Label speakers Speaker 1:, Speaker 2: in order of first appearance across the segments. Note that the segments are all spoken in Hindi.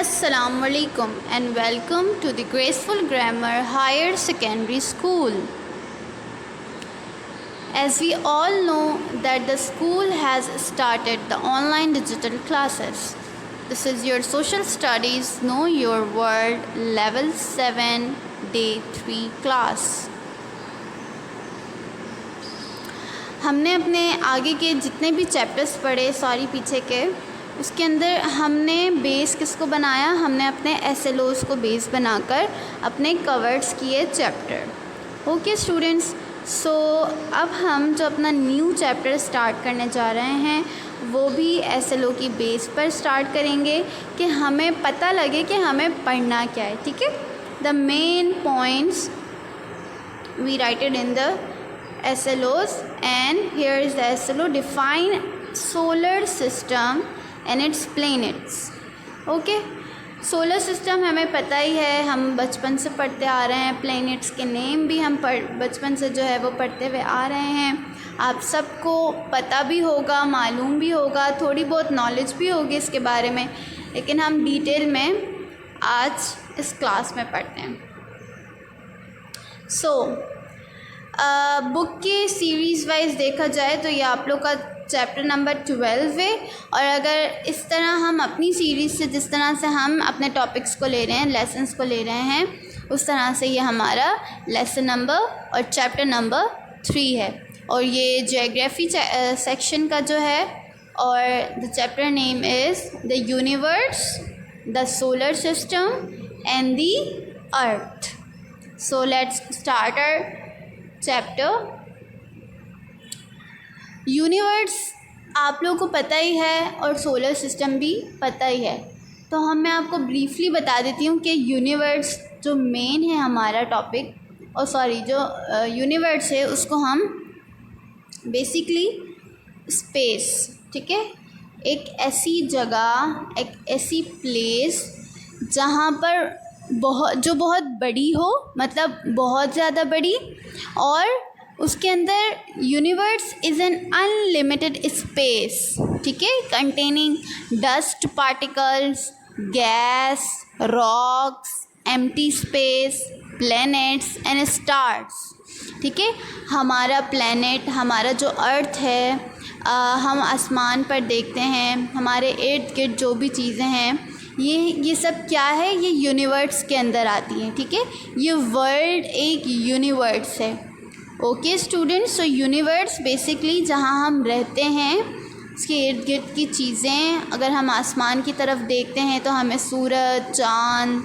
Speaker 1: Assalamu alaikum and welcome to the Graceful Grammar Higher Secondary School. As we all know that the school has started the online digital classes. This is your Social Studies Know Your World Level 7 Day 3 class. हमने अपने आगे के जितने भी चैप्टर्स पढ़े पीछे के उसके अंदर हमने बेस किसको बनाया, हमने अपने SLOs को बेस बनाकर अपने कवर्ड्स किए चैप्टर। ओके स्टूडेंट्स, सो अब हम जो अपना न्यू चैप्टर स्टार्ट करने जा रहे हैं वो भी SLO की बेस पर स्टार्ट करेंगे कि हमें पता लगे कि हमें पढ़ना क्या है। ठीक है, the main points we writed in the SLOs and here is the SLO. Define solar system and its planets. Okay, solar system हमें पता ही है, हम बचपन से पढ़ते आ रहे हैं। प्लैनेट्स के नेम भी हम बचपन से जो है वो पढ़ते हुए आ रहे हैं। आप सबको पता भी होगा, मालूम भी होगा, थोड़ी बहुत नॉलेज भी होगी इसके बारे में, लेकिन हम डिटेल में आज इस क्लास में पढ़ते हैं। बुक के सीरीज़ वाइज देखा जाए तो ये आप लोग का चैप्टर नंबर 12 है, और अगर इस तरह हम अपनी सीरीज़ से जिस तरह से हम अपने टॉपिक्स को ले रहे हैं, लेसन्स को ले रहे हैं, उस तरह से ये हमारा लेसन नंबर और चैप्टर नंबर 3 है। और ये ज्योग्राफी सेक्शन का जो है, और the chapter name is the universe, the solar system and the earth. So let's start our chapter. Universe आप लोगों को पता ही है और सोलर सिस्टम भी पता ही है, तो मैं आपको ब्रीफली बता देती हूँ कि यूनिवर्स जो मेन है हमारा टॉपिक, और जो यूनिवर्स है उसको हम बेसिकली स्पेस, ठीक है, एक ऐसी जगह, एक ऐसी प्लेस जहाँ पर बहुत बड़ी हो, मतलब बहुत ज़्यादा बड़ी, और उसके अंदर universe is an unlimited space, ठीक है, containing dust particles, gas, rocks, empty space, planets and stars. ठीक है, हमारा प्लैनेट, हमारा जो अर्थ है, हम आसमान पर देखते हैं, हमारे इर्द गिर्द जो भी चीज़ें हैं, ये सब क्या है, ये यूनिवर्स के अंदर आती हैं। ठीक है, ये वर्ल्ड एक यूनिवर्स है। ओके स्टूडेंट्स, सो यूनिवर्स बेसिकली जहाँ हम रहते हैं उसके इर्द गिर्द की चीज़ें। अगर हम आसमान की तरफ देखते हैं तो हमें सूरज, चाँद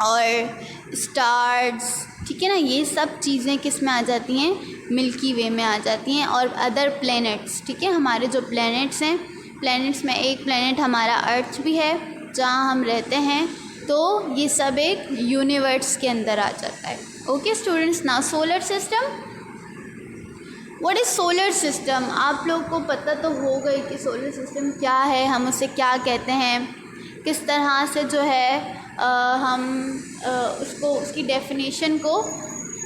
Speaker 1: और स्टार्स, ठीक है ना, ये सब चीज़ें किस में आ जाती हैं, मिल्की वे में आ जाती हैं। और अदर प्लैनेट्स, ठीक है, हमारे जो प्लैनेट्स हैं, प्लैनेट्स में एक प्लैनेट हमारा अर्थ भी है जहाँ हम रहते हैं, तो ये सब एक यूनिवर्स के अंदर आ जाता है। Okay students, now solar system. What is solar system? आप लोग को पता तो होगा ही कि सोलर सिस्टम क्या है, हम उसे क्या कहते हैं, किस तरह से जो है हम उसकी डेफिनेशन को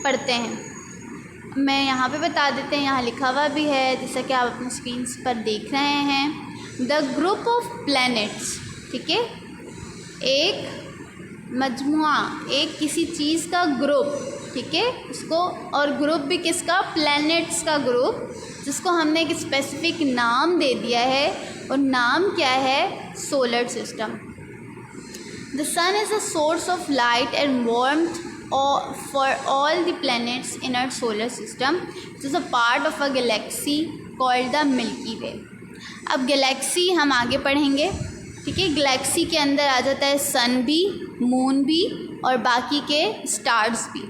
Speaker 1: पढ़ते हैं। मैं यहाँ पे बता देते हैं, यहाँ लिखा हुआ भी है जैसा कि आप अपनी स्क्रीन पर देख रहे हैं। द ग्रुप ऑफ प्लैनेट्स, ठीक है, एक मजमुआ, एक किसी चीज़ का ग्रुप, ठीक है, उसको, और ग्रुप भी किसका, प्लैनेट्स का ग्रुप, जिसको हमने एक स्पेसिफिक नाम दे दिया है, और नाम क्या है, solar system. The sun is a source of light and warmth for all the planets in our solar system, which is a part of a galaxy called the Milky Way. अब गैलेक्सी हम आगे पढ़ेंगे, ठीक है। गैलेक्सी के अंदर आ जाता है सन भी, मून भी, और बाकी के स्टार्स भी।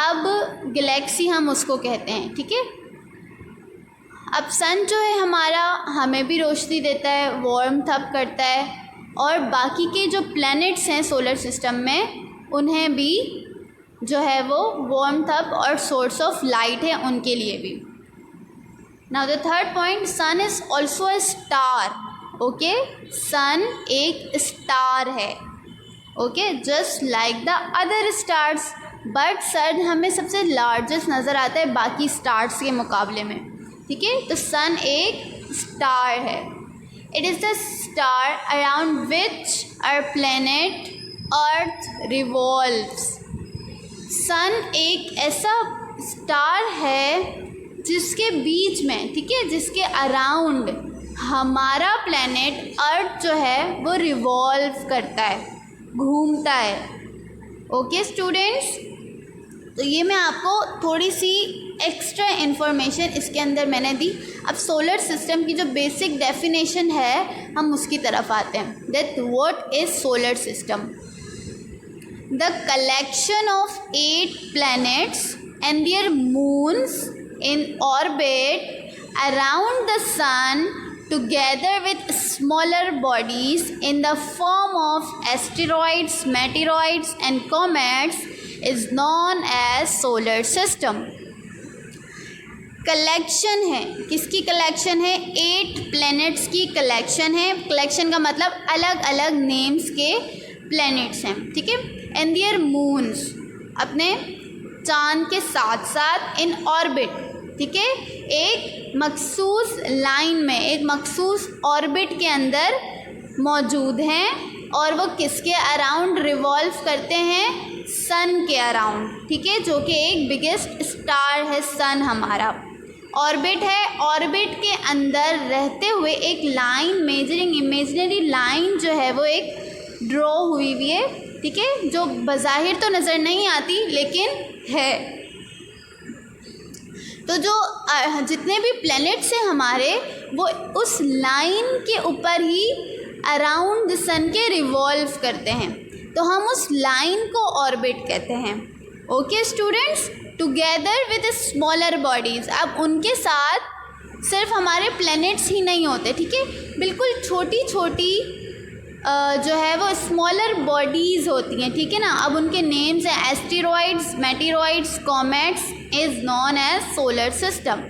Speaker 1: अब गैलेक्सी हम उसको कहते हैं, ठीक है। अब सन जो है हमारा, हमें भी रोशनी देता है, वार्मथ अप करता है, और बाकी के जो प्लैनेट्स हैं सोलर सिस्टम में, उन्हें भी जो है वो वार्मथ अप और सोर्स ऑफ लाइट है उनके लिए भी। Now the third point, sun is also a star. Okay, sun एक स्टार है, okay, just like the other stars, but sun हमें सबसे लार्जेस्ट नज़र आता है बाकी स्टार्स के मुकाबले में, ठीक है। तो सन एक स्टार है। It is the star around which our planet earth revolves. Sun एक ऐसा स्टार है जिसके बीच में, ठीक है, जिसके अराउंड हमारा प्लैनेट अर्थ जो है वो रिवॉल्व करता है, घूमता है। ओके स्टूडेंट्स, तो ये मैं आपको थोड़ी सी एक्स्ट्रा इन्फॉर्मेशन इसके अंदर मैंने दी। अब सोलर सिस्टम की जो बेसिक डेफिनेशन है हम उसकी तरफ आते हैं। That what is solar system? The collection of 8 planets and their moons in orbit around the sun together with smaller bodies in the form of asteroids, meteoroids and comets is known as solar system. Collection है, किसकी कलेक्शन है? 8 प्लैनेट्स की कलेक्शन है। कलेक्शन का मतलब अलग अलग नेम्स के प्लैनेट्स हैं, ठीक है। एंड देयर मून्स, अपने चांद के साथ साथ इन ऑर्बिट, ठीक है, एक मखसूस लाइन में, एक मखसूस ऑर्बिट के अंदर मौजूद हैं और वो किसके अराउंड रिवॉल्व करते हैं? सन के अराउंड, ठीक है, जो कि एक बिगेस्ट स्टार है सन हमारा। ऑर्बिट है, ऑर्बिट के अंदर रहते हुए एक लाइन, मेजरिंग इमेजिनरी लाइन जो है वो एक ड्रॉ हुई हुई है, ठीक है, जो बज़ाहिर तो नज़र नहीं आती लेकिन है। तो जो जितने भी प्लैनेट्स हैं हमारे, वो उस लाइन के ऊपर ही अराउंड द सन के रिवॉल्व करते हैं, तो हम उस लाइन को ऑर्बिट कहते हैं। Okay students, together with smaller bodies. अब उनके साथ सिर्फ हमारे प्लैनेट्स ही नहीं होते, ठीक है, बिल्कुल छोटी छोटी जो है वो स्मॉलर बॉडीज़ होती हैं, ठीक है ना। अब उनके नेम्स हैं asteroids, meteoroids, comets is known as solar system.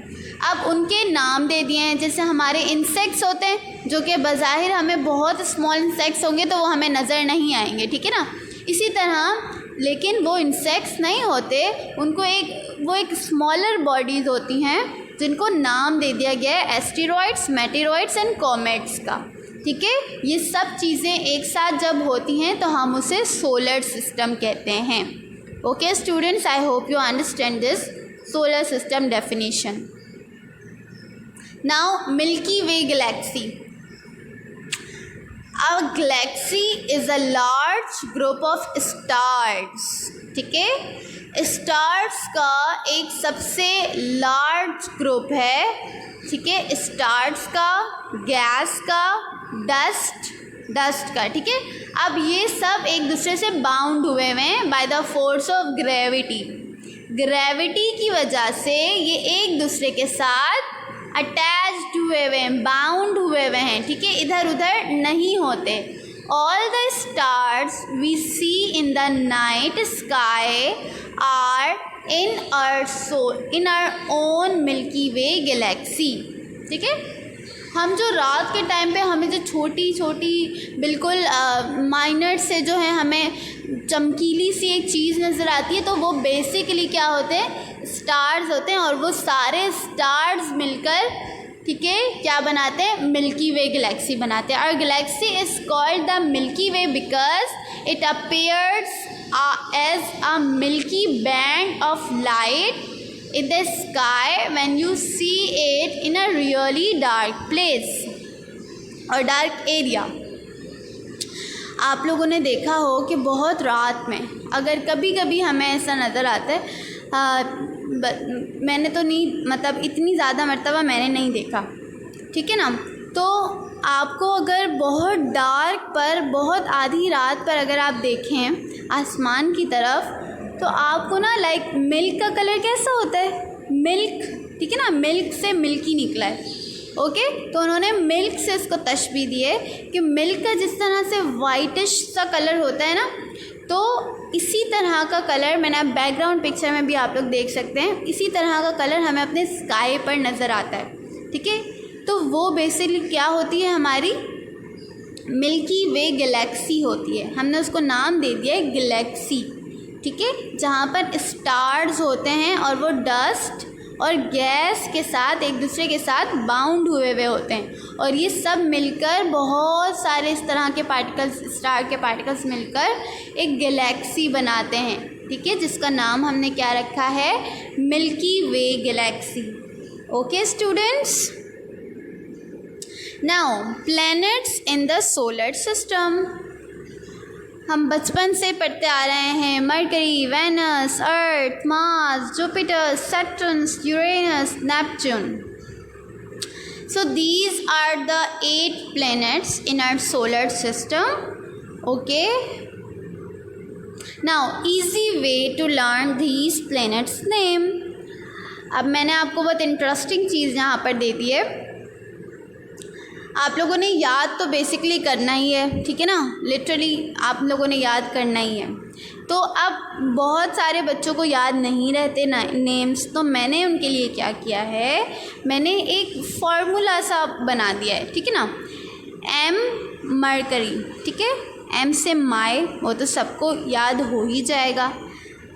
Speaker 1: अब उनके नाम दे दिए हैं, जैसे हमारे इंसेक्ट्स होते हैं जो कि बज़ाहिर हमें बहुत स्मॉल इंसेक्ट्स होंगे तो वो हमें नज़र नहीं आएंगे, ठीक है ना। इसी तरह लेकिन वो इंसेक्ट्स नहीं होते, उनको एक स्मॉलर बॉडीज़ होती हैं जिनको नाम दे दिया गया है एस्टेरॉइड्स, मेटेरॉइड्स एंड कॉमेट्स का, ठीक है। ये सब चीज़ें एक साथ जब होती हैं तो हम उसे सोलर सिस्टम कहते हैं। Okay students, I hope you understand this solar system definition. Now milky Way Galaxy. Our galaxy is a large group of stars, ठीक है। स्टार्स का एक सबसे लार्ज ग्रुप है, ठीक है, स्टार्स का, गैस का, डस्ट का, ठीक है। अब ये सब एक दूसरे से बाउंड हुए हुए हैं by the force of gravity. Gravity की वजह से ये एक दूसरे के साथ अटैच्ड हुए हुए हैं, बाउंड हुए हुए हैं, ठीक है, इधर उधर नहीं होते। All the stars we see in the night sky are in our own Milky Way galaxy, ठीक है। हम जो रात के टाइम पे हमें जो छोटी छोटी बिल्कुल माइनर से जो है हमें चमकीली सी एक चीज़ नज़र आती है, तो वो बेसिकली क्या होते हैं? स्टार्स होते हैं। और वो सारे स्टार्स मिलकर, ठीक है, क्या बनाते हैं? मिल्की वे गैलेक्सी बनाते हैं। और galaxy is called the Milky Way because it appears as a milky band of light in the sky when you see it in a really dark place or dark area। आप लोगों ने देखा हो कि बहुत रात में अगर कभी कभी हमें ऐसा नज़र आता है, मैंने तो नहीं, मतलब इतनी ज़्यादा मर्तबा मैंने नहीं देखा, ठीक है ना। तो आपको अगर बहुत डार्क पर, बहुत आधी रात पर अगर आप देखें आसमान की तरफ, तो आपको ना लाइक मिल्क का कलर कैसा होता है? मिल्क, ठीक है ना, मिल्क से मिल्की निकला है। ओके, तो उन्होंने मिल्क से इसको तशबीह दी है कि मिल्क का जिस तरह से वाइटिश सा कलर होता है ना, तो इसी तरह का कलर, मैंने अब बैकग्राउंड पिक्चर में भी आप लोग देख सकते हैं, इसी तरह का कलर हमें अपने स्काई पर नज़र आता है, ठीक है। तो वो बेसिकली क्या होती है? हमारी मिल्की वे गैलेक्सी होती है। हमने उसको नाम दे दिया है गैलेक्सी, ठीक है, जहाँ पर स्टार्स होते हैं और वो डस्ट और गैस के साथ एक दूसरे के साथ बाउंड हुए हुए होते हैं, और ये सब मिलकर बहुत सारे इस तरह के पार्टिकल्स, स्टार के पार्टिकल्स मिलकर एक गैलेक्सी बनाते हैं, ठीक है, जिसका नाम हमने क्या रखा है, Milky Way galaxy. Okay students, now planets in the solar system. हम बचपन से पढ़ते आ रहे हैं Mercury, Venus, Earth, Mars, Jupiter, Saturn, Uranus, Neptune. So these are the 8 planets in our solar system. Okay. Now easy way to learn these planets name. अब मैंने आपको बहुत इंटरेस्टिंग चीज़ यहाँ पर दे दी है। आप लोगों ने याद तो बेसिकली करना ही है, ठीक है ना, लिटरली आप लोगों ने याद करना ही है। तो अब बहुत सारे बच्चों को याद नहीं रहते नेम्स, तो मैंने उनके लिए क्या किया है, मैंने एक फार्मूला सा बना दिया है, ठीक है ना। एम मरकरी, ठीक है, एम से माय, वो तो सबको याद हो ही जाएगा,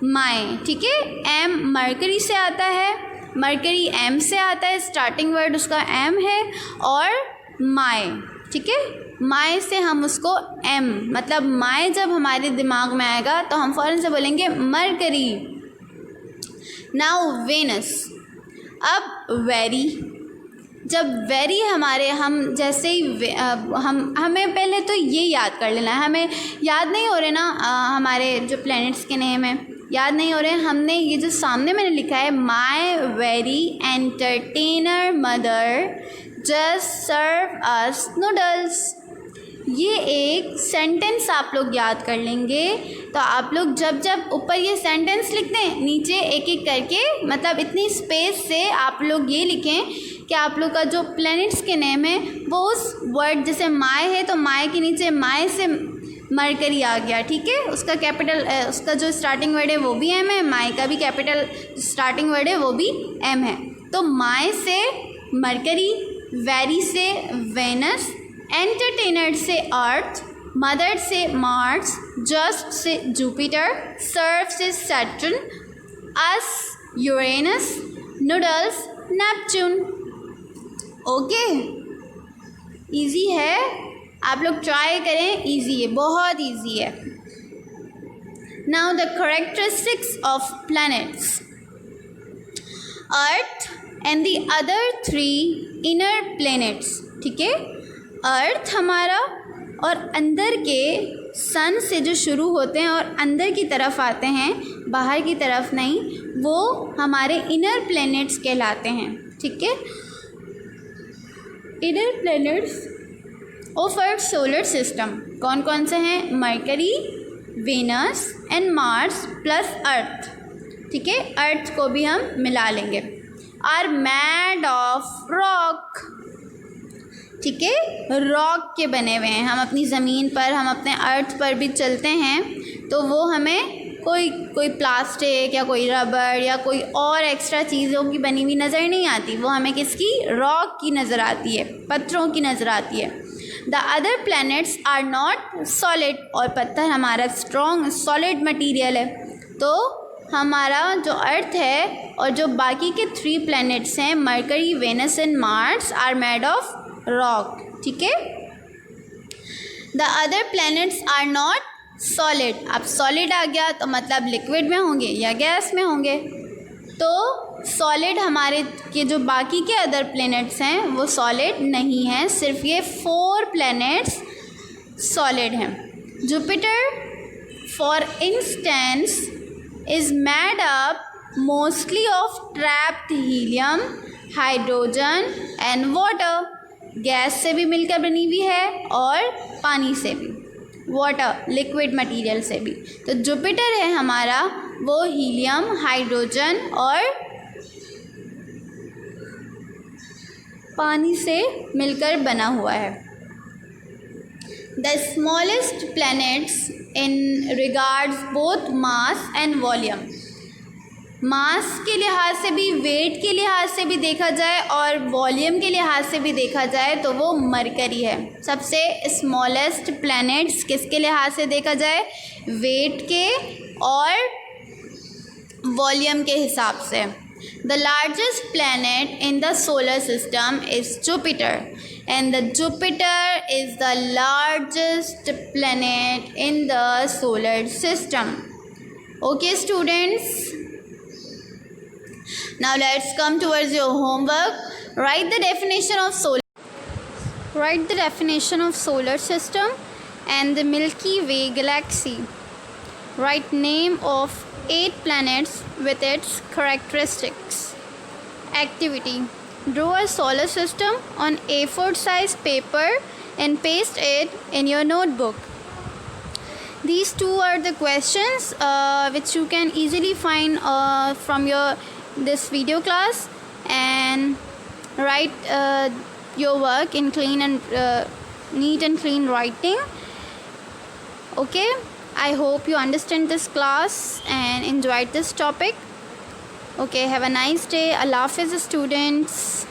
Speaker 1: माय, ठीक है, एम मरकरी से आता है, मरकरी एम से आता है, स्टार्टिंग वर्ड उसका एम है, और माय, ठीक है, माय से हम उसको एम, मतलब माय जब हमारे दिमाग में आएगा तो हम फ़ौरन से बोलेंगे मरकरी। Now Venus. अब वेरी, जब वेरी हमारे, हम जैसे ही हमें पहले तो ये याद कर लेना है, हमें याद नहीं हो रहे ना हमारे जो प्लैनेट्स के नेम हैं, याद नहीं हो रहे हैं। हमने ये जो सामने मैंने लिखा है, my very entertainer mother just serve us noodles, ये एक सेंटेंस आप लोग याद कर लेंगे। तो आप लोग जब जब ऊपर ये सेंटेंस लिखते हैं, नीचे एक एक करके, मतलब इतनी स्पेस से आप लोग ये लिखें कि आप लोग का जो प्लैनेट्स के नेम है वो उस वर्ड, जैसे माय है तो माय के नीचे माय से मरकरी आ गया, ठीक है, उसका कैपिटल, उसका जो स्टार्टिंग वर्ड है वो भी एम है, माय का भी कैपिटल स्टार्टिंग वर्ड है वो भी एम है। तो माय से मरकरी, वेरी से वेनस, एंटरटेनर से अर्थ, मदर से मार्स, जस्ट से जुपिटर, सर्व से Saturn, us Uranus, noodles Neptune. Okay, easy है, आप लोग ट्राई करें, इजी है, बहुत इजी है। Now the characteristics of planets. Earth and the other 3 inner planets, ठीक है, अर्थ हमारा और अंदर के सन से जो शुरू होते हैं और अंदर की तरफ आते हैं, बाहर की तरफ नहीं, वो हमारे इनर प्लैनेट्स कहलाते हैं, ठीक है। Inner planets of our solar system कौन कौन से हैं, Mercury, Venus and Mars plus Earth, ठीक है, अर्थ को भी हम मिला लेंगे। आर मेड ऑफ रॉक, ठीक है, रॉक के बने हुए हैं। हम अपनी ज़मीन पर, हम अपने अर्थ पर भी चलते हैं तो वो हमें कोई प्लास्टिक या कोई रबड़ या कोई और एक्स्ट्रा चीज़ों की बनी हुई नज़र नहीं आती, वो हमें किसकी, रॉक की नज़र आती है, पत्थरों की नज़र आती है। The other planets are not solid, और पत्थर हमारा स्ट्रॉन्ग सॉलिड मटीरियल है, तो हमारा जो अर्थ है और जो बाकी के 3 प्लैनेट्स हैं, Mercury, Venus and Mars, are made of rock, ठीक है। The other planets are not solid, अब सॉलिड आ गया तो मतलब लिक्विड में होंगे या गैस में होंगे, तो सॉलिड हमारे के जो बाकी के अदर प्लैनेट्स हैं वो सॉलिड नहीं हैं, सिर्फ ये 4 प्लैनेट्स सॉलिड हैं। Jupiter for instance is made up mostly of trapped helium, hydrogen and water, gas से भी मिलकर बनी हुई है और पानी से भी, वाटर लिक्विड मटेरियल से भी। तो जुपिटर है हमारा, वो हीलियम, हाइड्रोजन और पानी से मिलकर बना हुआ है। The smallest planets in regards both mass and volume, मास के लिहाज से भी, वेट के लिहाज से भी देखा जाए और वॉल्यूम के लिहाज से भी देखा जाए तो वो मरकरी है। सबसे स्मॉलेस्ट प्लैनेट्स किसके लिहाज से देखा जाए, वेट के और वॉल्यूम के हिसाब से। The largest planet in the solar system is Jupiter, and the Jupiter is the largest planet in the solar system. Okay, students. Now let's come towards your homework. Write the definition of solar system and the Milky Way galaxy. Write name of 8 planets with its characteristics. Activity. Draw a solar system on A4 size paper and paste it in your notebook. These two are the questions which you can easily find from this video class, and write your work in clean and neat and clean writing. Okay, I hope you understand this class and enjoyed this topic. Okay, have a nice day. Allah Hafiz, students.